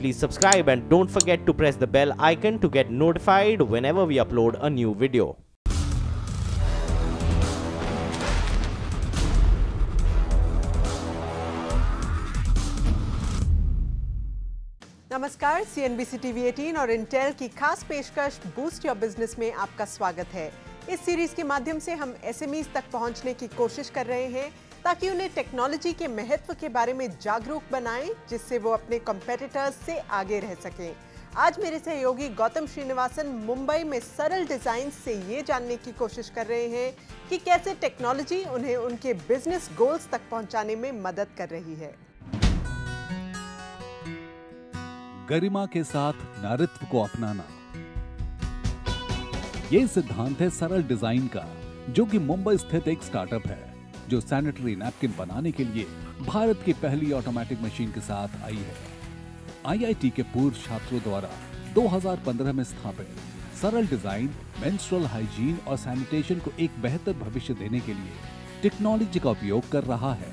please subscribe and don't forget to press the bell icon to get notified whenever we upload a new video. नमस्कार, CNBC TV 18 और Intel की खास पेशकश boost your business में आपका स्वागत है। इस सीरीज के माध्यम से हम SMEs तक पहुंचने की कोशिश कर रहे हैं ताकि उन्हें टेक्नोलॉजी के महत्व के बारे में जागरूक बनाएं, जिससे वो अपने कॉम्पिटिटर्स से आगे रह सकें। आज मेरे सहयोगी गौतम श्रीनिवासन मुंबई में सरल डिजाइन्स से ये जानने की कोशिश कर रहे हैं कि कैसे टेक्नोलॉजी उन्हें उनके बिजनेस गोल्स तक पहुंचाने में मदद कर रही है। गरिमा के साथ नारित्व को अपनाना, ये सिद्धांत है सरल डिजाइन का, जो कि मुंबई स्थित एक स्टार्टअप है जो सैनिटरी नैपकिन बनाने के लिए भारत की पहली ऑटोमेटिक मशीन के साथ आई है। IIT के पूर्व छात्रों द्वारा 2015 में स्थापित सरल डिजाइन मेंस्ट्रुअल हाइजीन और सैनिटेशन को एक बेहतर भविष्य देने के लिए टेक्नोलॉजी का उपयोग कर रहा है।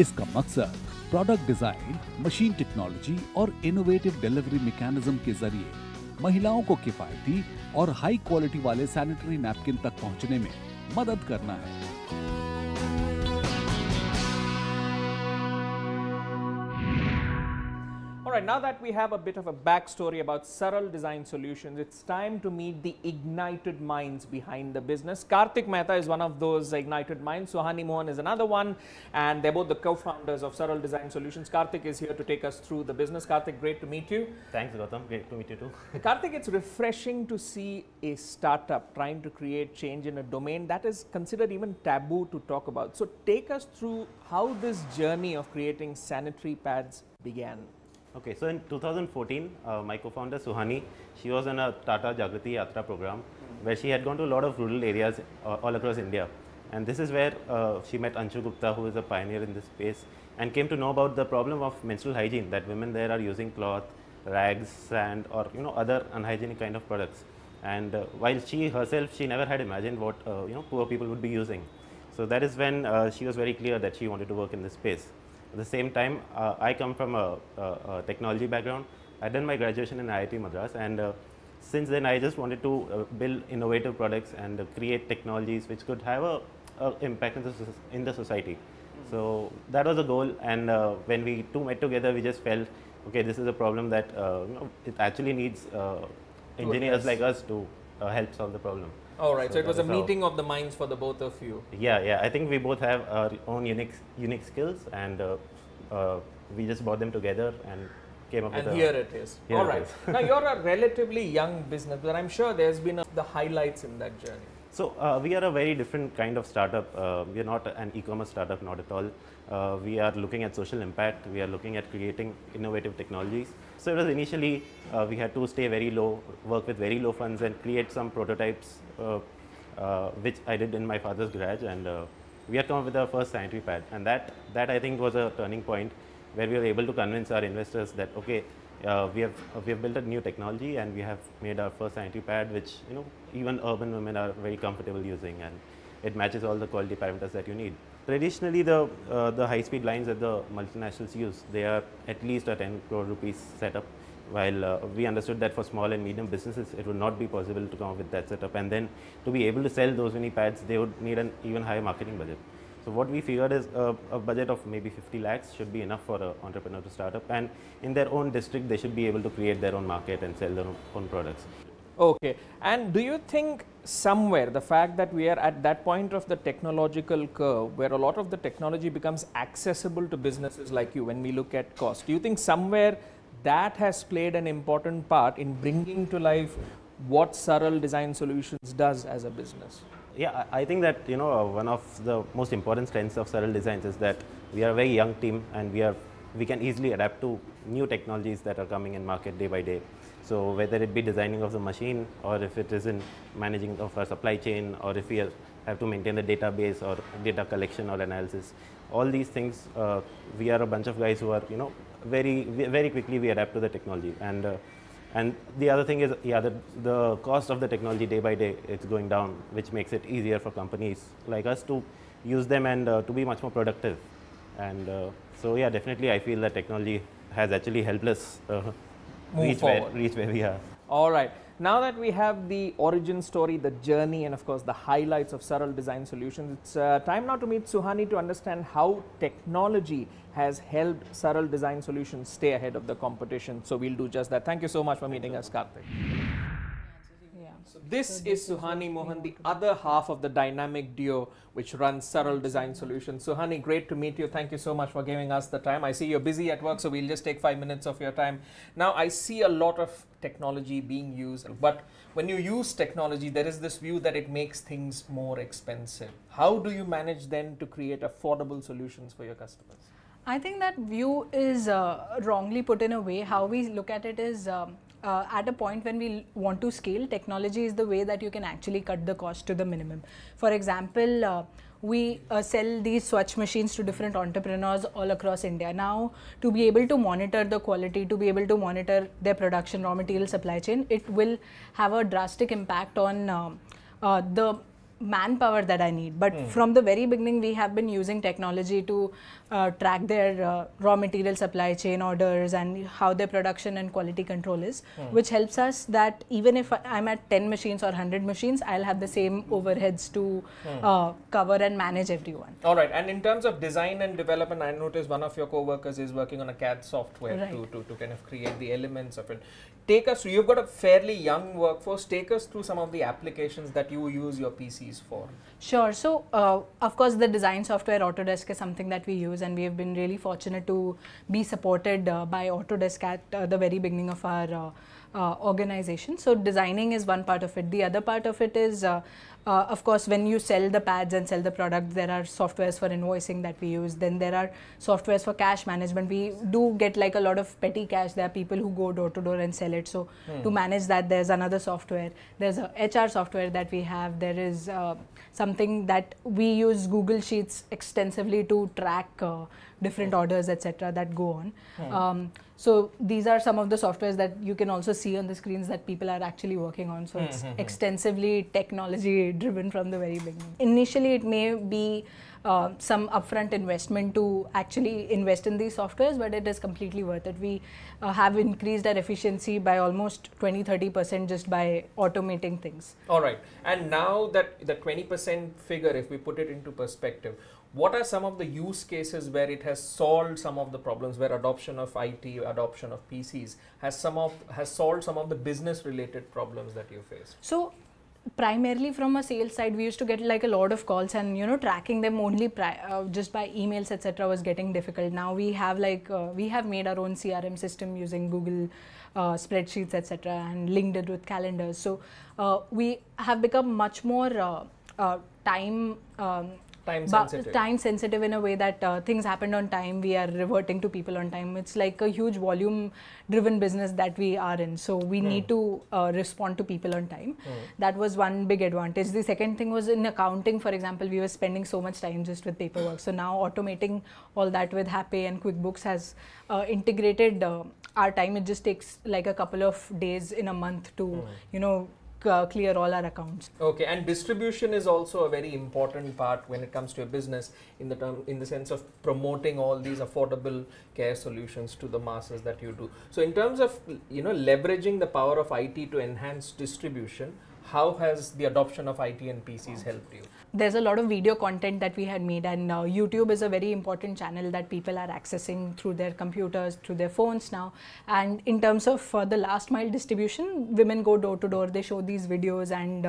इसका मकसद प्रोडक्ट डिजाइन, मशीन टेक्नोलॉजी और इनोवेटिव डिलीवरी मैकेनिज्म के जरिए महिलाओं को किफायती और हाई क्वालिटी वाले सैनिटरी नैपकिन तक पहुंचने में मदद करना है। Alright, now that we have a bit of a backstory about Saral Design Solutions, it's time to meet the ignited minds behind the business. Kartik Mehta is one of those ignited minds. Suhani Mohan is another one, and they're both the co-founders of Saral Design Solutions. Kartik is here to take us through the business. Kartik, great to meet you. Thanks, Gautam. Great to meet you too. Kartik, it's refreshing to see a startup trying to create change in a domain that is considered even taboo to talk about. So take us through how this journey of creating sanitary pads began. Okay, so in 2014, my co-founder Suhani, she was on a Tata Jagriti Yatra program where she had gone to a lot of rural areas all across India. And this is where she met Anshu Gupta, who is a pioneer in this space, and came to know about the problem of menstrual hygiene, that women there are using cloth, rags, sand, or other unhygienic kind of products. And while she herself, she never had imagined what poor people would be using. So that is when she was very clear that she wanted to work in this space. At the same time, I come from a technology background. I done my graduation in IIT Madras, and since then I just wanted to build innovative products and create technologies which could have a impact in the society. So that was the goal, and when we two met together, we just felt, okay, this is a problem that it actually needs engineers like us to help solve the problem. All right, so it was a meeting of the minds for the both of you. Yeah. I think we both have our own unique skills, and we just brought them together and came up with. And here it is. All right. Now you're a relatively young business, but I'm sure there's been the highlights in that journey. So we are a very different kind of startup. We are not an e-commerce startup, not at all. We are looking at social impact. We are looking at creating innovative technologies. So it was initially we had to stay very low, work with very low funds, and create some prototypes, which I did in my father's garage. And we had come up with our first sanitary pad, and that I think was a turning point where we were able to convince our investors that okay, we have built a new technology, and we have made our first sanitary pad, which even urban women are very comfortable using, and it matches all the quality parameters that you need. Traditionally, the high-speed lines that the multinationals use, they are at least a 10 crore rupees setup, while we understood that for small and medium businesses, it would not be possible to come up with that setup, and then to be able to sell those many pads, they would need an even higher marketing budget. So what we figured is a budget of maybe 50 lakhs should be enough for an entrepreneur to start up, and in their own district, they should be able to create their own market and sell their own products. Okay, and do you think somewhere the fact that we are at that point of the technological curve where a lot of the technology becomes accessible to businesses like you when we look at cost, do you think somewhere that has played an important part in bringing to life what Saral Design Solutions does as a business? Yeah, I think that one of the most important strengths of Saral Designs is that we are a very young team, and we can easily adapt to new technologies that are coming in market day by day. So whether it be designing of the machine, or if it is in managing of our supply chain, or if we have to maintain the database or data collection or analysis, all these things, we are a bunch of guys who are very quickly we adapt to the technology. And the other thing is, the cost of the technology day by day, it's going down, which makes it easier for companies like us to use them and to be much more productive. And so yeah, definitely I feel that technology has actually helped us Move reach where we are. All right. Now that we have the origin story, the journey, and of course the highlights of Saral Design Solutions, it's time now to meet Suhani to understand how technology has helped Saral Design Solutions stay ahead of the competition. So we'll do just that. Thank you so much for meeting us, Kartik. So this is Suhani Mohan, the other half of the dynamic duo which runs Saral Design Solutions. Suhani, great to meet you. Thank you so much for giving us the time. I see you're busy at work, so we'll just take 5 minutes of your time. Now, I see a lot of technology being used, but when you use technology, there is this view that it makes things more expensive. How do you manage then to create affordable solutions for your customers? I think that view is wrongly put in a way. How we look at it is at a point when we want to scale, technology is the way that you can actually cut the cost to the minimum. For example, we sell these Swatch machines to different entrepreneurs all across India. Now, to be able to monitor the quality, to be able to monitor their production, raw material supply chain, it will have a drastic impact on the manpower that I need. But from the very beginning, we have been using technology to track their raw material supply chain orders and how their production and quality control is, which helps us that even if I'm at 10 machines or 100 machines, I'll have the same overheads to cover and manage everyone. All right. And in terms of design and development, I noticed one of your co-workers is working on a CAD software to kind of create the elements of it. Take us through, you've got a fairly young workforce, take us through some of the applications that you use your PCs for. Sure. So, of course, the design software Autodesk is something that we use, and we have been really fortunate to be supported by Autodesk at the very beginning of our organization. So, designing is one part of it. The other part of it is, of course, when you sell the pads and sell the product, there are softwares for invoicing that we use. Then there are softwares for cash management. We do get like a lot of petty cash. There are people who go door to door and sell it. So to manage that, there's another software. There's a HR software that we have. There is something that we use Google Sheets extensively to track different orders, etc. that go on. So these are some of the softwares that you can also see on the screens that people are actually working on. So it's extensively technology driven from the very beginning. Initially, it may be some upfront investment to actually invest in these softwares, but it is completely worth it. We have increased our efficiency by almost 20-30% just by automating things. All right. And now that the 20% figure, if we put it into perspective, what are some of the use cases where it has solved some of the problems, where adoption of IT, adoption of PCs has solved some of the business related problems that you face? So primarily from a sales side, we used to get like a lot of calls, and tracking them only just by emails, etc. was getting difficult. Now we have we have made our own CRM system using Google spreadsheets, etc., and linked it with calendars. So we have become much more time sensitive in a way that things happened on time. We are reverting to people on time. It's like a huge volume driven business that we are in. So we need to respond to people on time. That was one big advantage. The second thing was in accounting, for example, we were spending so much time just with paperwork. So now automating all that with Happy and QuickBooks has integrated our time. It just takes like a couple of days in a month to, clear all our accounts. Okay, and distribution is also a very important part when it comes to a business in the sense of promoting all these affordable care solutions to the masses that you do. So in terms of leveraging the power of IT to enhance distribution, how has the adoption of IT and PCs helped you? There's a lot of video content that we had made, and YouTube is a very important channel that people are accessing through their computers, through their phones now. And in terms of the last mile distribution, women go door to door, they show these videos and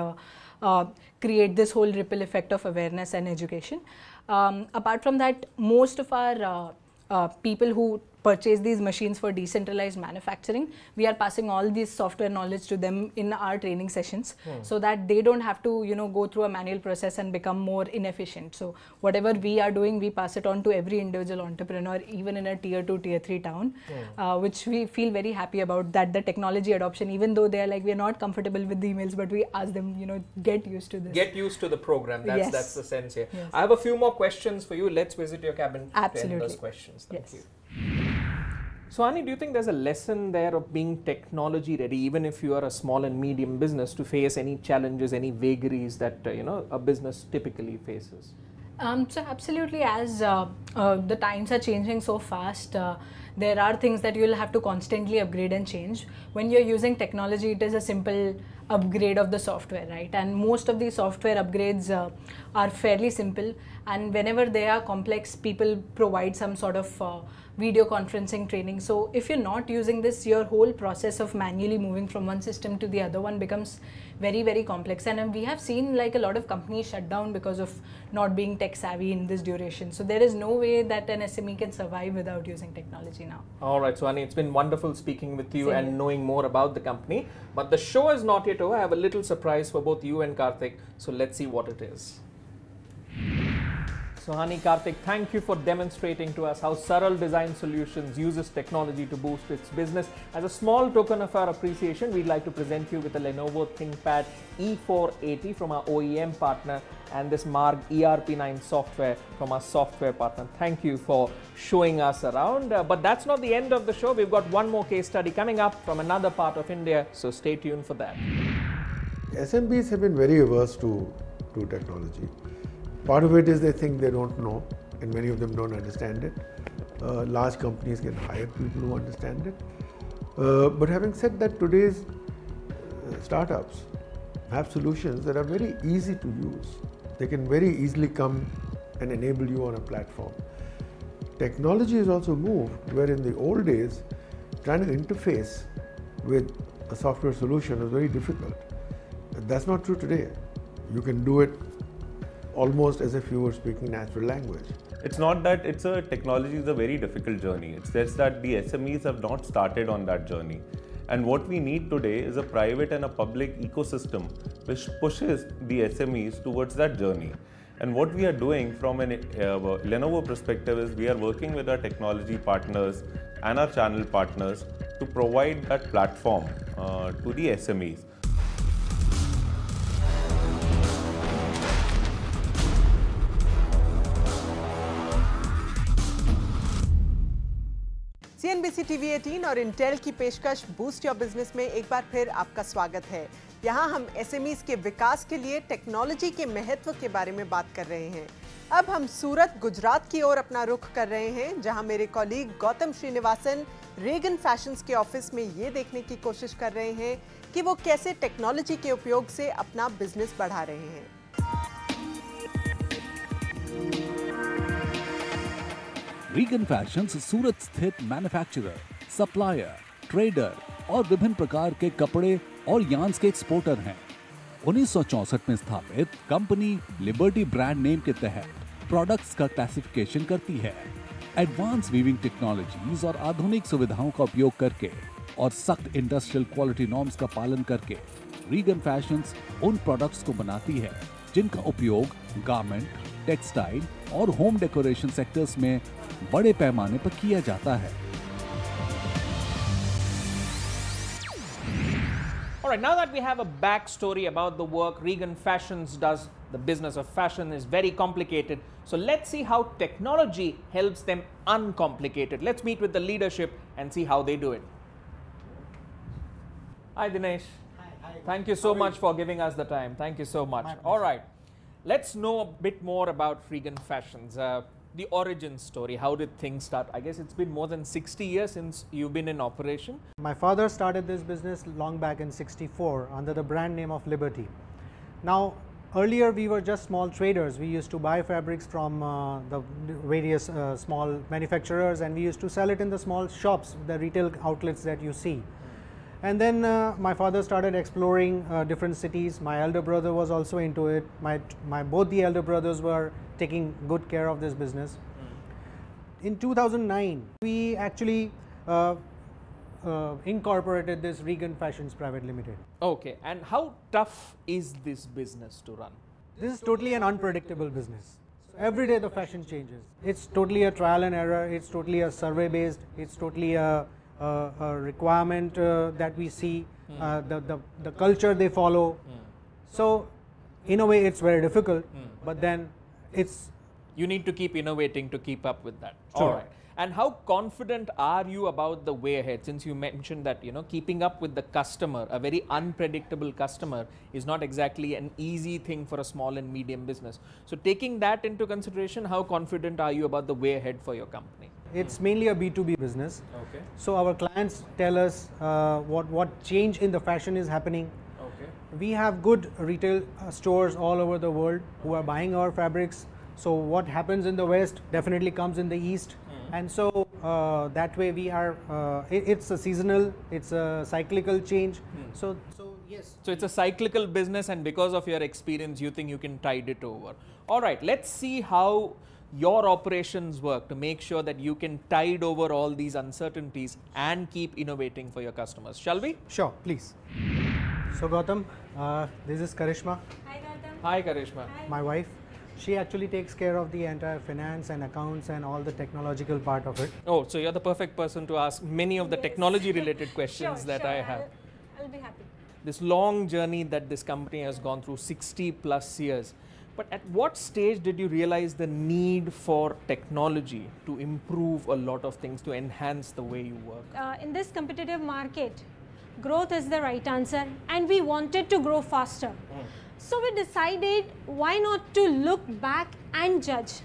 create this whole ripple effect of awareness and education. Apart from that, most of our people who purchase these machines for decentralized manufacturing, we are passing all this software knowledge to them in our training sessions, so that they don't have to go through a manual process and become more inefficient. So whatever we are doing, we pass it on to every individual entrepreneur, even in a tier 2, tier 3 town, which we feel very happy about, that the technology adoption, even though they are like, we're not comfortable with the emails, but we ask them, get used to this. Get used to the program. That's the sense here. Yes. I have a few more questions for you. Let's visit your cabin to end those questions. Thank you. So Ani, do you think there's a lesson there of being technology ready, even if you are a small and medium business, to face any challenges, any vagaries that a business typically faces? So absolutely, as the times are changing so fast, there are things that you will have to constantly upgrade and change. When you're using technology, it is a simple upgrade of the software, right? And most of these software upgrades are fairly simple, and whenever they are complex, people provide some sort of video conferencing training. So if you're not using this, your whole process of manually moving from one system to the other one becomes very, very complex. And we have seen like a lot of companies shut down because of not being tech savvy in this duration. So there is no way that an SME can survive without using technology now. All right, Suhani, it's been wonderful speaking with you and knowing more about the company. But the show is not yet over. I have a little surprise for both you and Kartik. So let's see what it is. Suhani, Kartik, thank you for demonstrating to us how Saral Design Solutions uses technology to boost its business. As a small token of our appreciation, we'd like to present you with a Lenovo ThinkPad E480 from our OEM partner and this Marg ERP9 software from our software partner. Thank you for showing us around. But that's not the end of the show. We've got one more case study coming up from another part of India, so stay tuned for that. SMBs have been very averse to technology. Part of it is they think they don't know, and many of them don't understand it. Large companies can hire people who understand it. But having said that, today's startups have solutions that are very easy to use. They can very easily come and enable you on a platform. Technology has also moved, where in the old days, trying to interface with a software solution was very difficult. That's not true today. You can do it almost as if you were speaking natural language. It's not that technology is a very difficult journey. It's just that the SMEs have not started on that journey. And what we need today is a private and a public ecosystem which pushes the SMEs towards that journey. And what we are doing from a Lenovo perspective is we are working with our technology partners and our channel partners to provide that platform to the SMEs. CNBC TV 18 और Intel की पेशकश boost your business में एक बार फिर आपका स्वागत है। यहाँ हम एसएमईज के विकास के लिए टेक्नोलॉजी के महत्व के बारे में बात कर रहे हैं। अब हम सूरत, गुजरात की ओर अपना रुख कर रहे हैं, जहाँ मेरे colleague Gautam Srinivasan Regan fashions के ऑफिस में ये देखने की कोशिश कर रहे हैं कि वो कैसे टेक्नोलॉजी के उपयोग से अपना बिजनेस बढ़ा रहे हैं। रीगन फैशंस सूरत स्थित मैन्युफैक्चरर, सप्लायर, ट्रेडर और विभिन्न प्रकार के कपड़े और यार्न्स के एक्सपोर्टर हैं। 1964 में स्थापित कंपनी लिबर्टी ब्रांड नेम के तहत प्रोडक्ट्स का क्लासिफिकेशन करती है। एडवांस वीविंग टेक्नोलॉजीज और आधुनिक सुविधाओं का उपयोग करके और सख्त इंडस्ट्रियल क्वालिटी नॉर्म्स का पालन करके रीगन फैशंस उन प्रोडक्ट्स को बनाती है जिनका उपयोग गारमेंट, टेक्सटाइल और होम डेकोरेशन सेक्टर्स में बड़े पैमाने पर किया जाता है। All right, now that we have a backstory about the work Regan Fashions does, the business of fashion is very complicated. So let's see how technology helps them uncomplicate it. Let's meet with the leadership and see how they do it. Hi, Dinesh. Hi. Thank you so much for giving us the time. Thank you so much. All right, let's know a bit more about Regan Fashions. The origin story, how did things start? I guess it's been more than 60 years since you've been in operation. My father started this business long back in '64 under the brand name of Liberty. Now, earlier we were just small traders. We used to buy fabrics from the various small manufacturers, and we used to sell it in the small shops, the retail outlets that you see. And then my father started exploring different cities. My elder brother was also into it. Both the elder brothers were taking good care of this business. In 2009, we actually incorporated this Regan Fashions Private Limited. Okay, and how tough is this business to run? This is totally an unpredictable business. Every day the fashion changes. It's totally a trial and error. It's totally a survey based. It's totally a requirement that we see, the culture they follow. So in a way it's very difficult, but then you need to keep innovating to keep up with that. Sure. All right. And how confident are you about the way ahead, since you mentioned that keeping up with the customer, a very unpredictable customer, is not exactly an easy thing for a small and medium business. So taking that into consideration, how confident are you about the way ahead for your company? It's mainly a B2B business. Okay. So our clients tell us what change in the fashion is happening. Okay. We have good retail stores all over the world who are buying our fabrics. So what happens in the West definitely comes in the East. And so that way we are, it's a seasonal, it's a cyclical change. So yes. So it's a cyclical business, and because of your experience, you think you can tide it over. All right, let's see how your operations work to make sure that you can tide over all these uncertainties and keep innovating for your customers. Shall we? Sure, please. So Gautam, this is Karishma, Hi Gautam. Hi, Karishma. my wife. She actually takes care of the entire finance and accounts and all the technological part of it. Oh, so you're the perfect person to ask many of the technology related questions that I have. I'll be happy. This long journey that this company has gone through, 60 plus years. But at what stage did you realize the need for technology to improve a lot of things, to enhance the way you work? In this competitive market, growth is the right answer, and we wanted to grow faster. So we decided why not to look back and judge.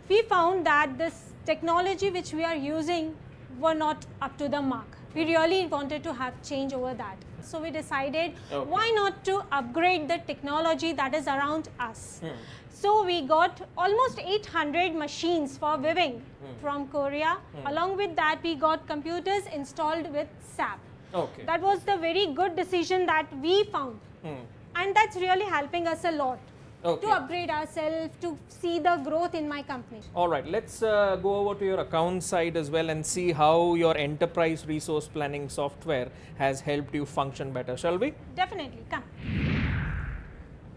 We found that this technology which we are using were not up to the mark. We really wanted to have change over that. So we decided why not to upgrade the technology that is around us. So we got almost 800 machines for weaving from Korea. Along with that, we got computers installed with SAP. Okay. That was the very good decision that we found. And that's really helping us a lot to upgrade ourselves, to see the growth in my company. All right, let's go over to your account side as well and see how your enterprise resource planning software has helped you function better, shall we? Definitely, come.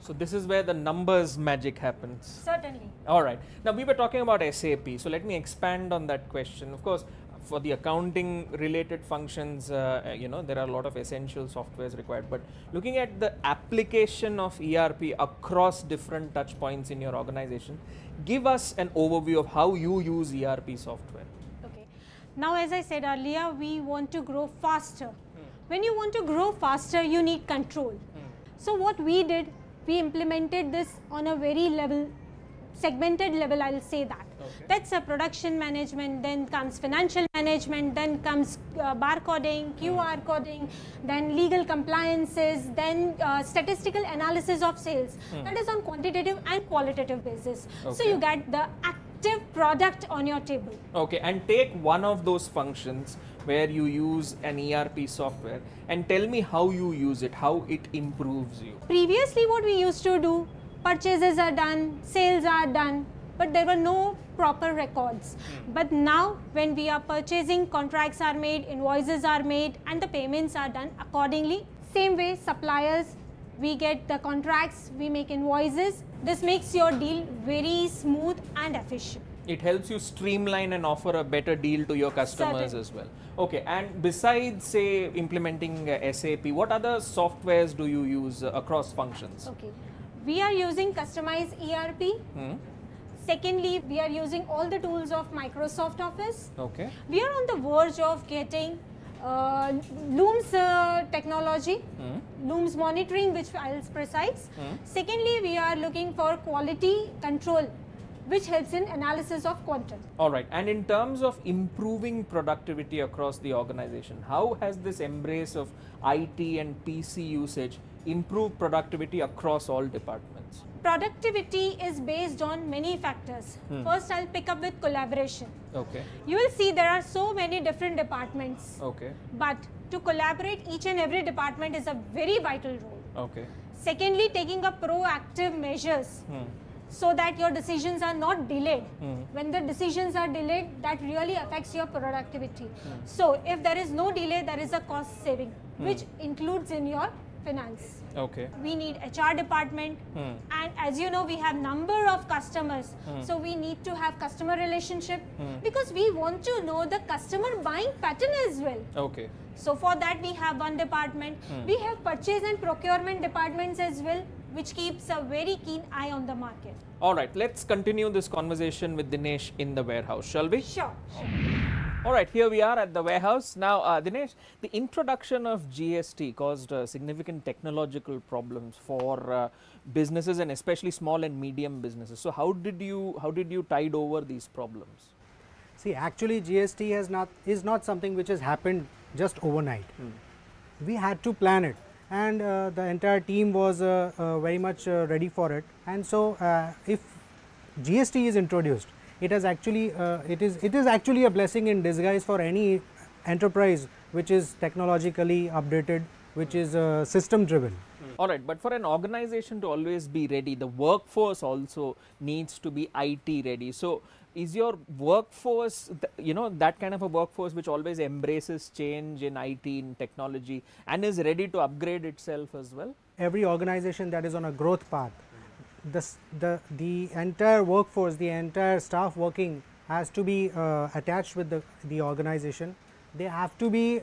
So this is where the numbers magic happens. Certainly. All right, now we were talking about SAP, so let me expand on that question. Of course, for the accounting related functions, you know, there are a lot of essential softwares required, but looking at the application of ERP across different touch points in your organization, give us an overview of how you use ERP software. Okay. Now, as I said earlier, we want to grow faster. When you want to grow faster, you need control. So what we did, we implemented this on a very segmented level, I'll say that. That's a production management, then comes financial management, then comes barcoding, QR coding, then legal compliances, then statistical analysis of sales. That is on quantitative and qualitative basis. So you get the active product on your table. Okay, and take one of those functions where you use an ERP software and tell me how you use it, how it improves you. Previously, what we used to do, purchases are done, sales are done, but there were no proper records. But now when we are purchasing, contracts are made, invoices are made, and the payments are done accordingly. Same way, suppliers, we get the contracts, we make invoices. This makes your deal very smooth and efficient. It helps you streamline and offer a better deal to your customers as well. Okay, and besides, say, implementing SAP, what other softwares do you use across functions? Okay, we are using customized ERP. Secondly, we are using all the tools of Microsoft Office. Okay. We are on the verge of getting Looms technology, Looms monitoring, which I'll precise. Secondly, we are looking for quality control, which helps in analysis of quantum. All right, and in terms of improving productivity across the organization, how has this embrace of IT and PC usage improved productivity across all departments? Productivity is based on many factors. First, I'll pick up with collaboration. Okay. You will see there are so many different departments. Okay. But to collaborate, each and every department is a very vital role. Okay. Secondly, taking up proactive measures so that your decisions are not delayed. When the decisions are delayed, that really affects your productivity. So if there is no delay, there is a cost saving, which includes in your finance. Okay. We need HR department, and as you know, we have number of customers, so we need to have customer relationship because we want to know the customer buying pattern as well. Okay. So for that we have one department. We have purchase and procurement departments as well, which keeps a very keen eye on the market. All right, let's continue this conversation with Dinesh in the warehouse, shall we? Sure. All right, here we are at the warehouse. Now, Dinesh, the introduction of GST caused significant technological problems for businesses and especially small and medium businesses. So how did you tide over these problems? See, actually GST is not something which has happened just overnight. We had to plan it, and the entire team was very much ready for it. And so if GST is introduced, it is actually a blessing in disguise for any enterprise which is technologically updated, which is system driven. All right, but for an organization to always be ready, the workforce also needs to be IT ready. So is your workforce, that kind of a workforce which always embraces change in IT, in technology, and is ready to upgrade itself as well? Every organization that is on a growth path, the entire workforce, the entire staff working has to be attached with the organization. They have to be,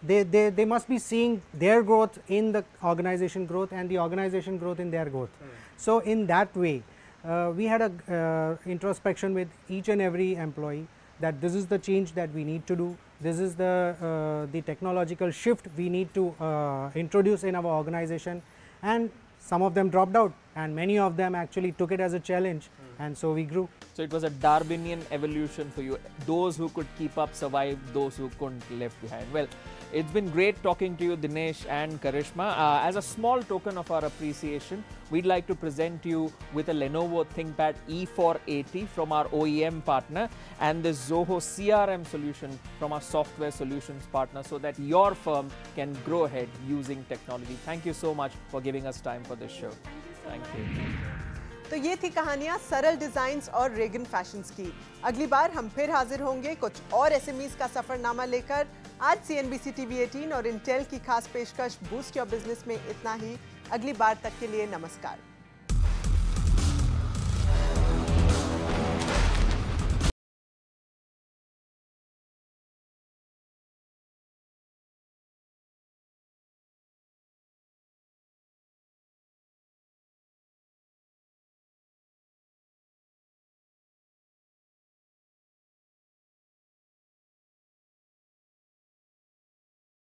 they must be seeing their growth in the organization growth and the organization growth in their growth. So in that way, we had a introspection with each and every employee that this is the change that we need to do. This is the technological shift we need to introduce in our organization, and some of them dropped out and many of them actually took it as a challenge, and so we grew. So it was a Darwinian evolution for you. Those who could keep up survived, those who couldn't left behind. Well, it's been great talking to you, Dinesh and Karishma. As a small token of our appreciation, we'd like to present you with a Lenovo ThinkPad E480 from our OEM partner and the Zoho CRM solution from our software solutions partner, so that your firm can grow ahead using technology. Thank you so much for giving us time for this show. Thank you. तो ये थी कहानियां सरल designs और Reagan fashions की। अगली बार हम फिर हाजिर होंगे कुछ और एसएमईज का सफरनामा लेकर। आज CNBC TV 18 और इंटेल की खास पेशकश बूस्ट योर बिजनेस में इतना ही। अगली बार तक के लिए नमस्कार।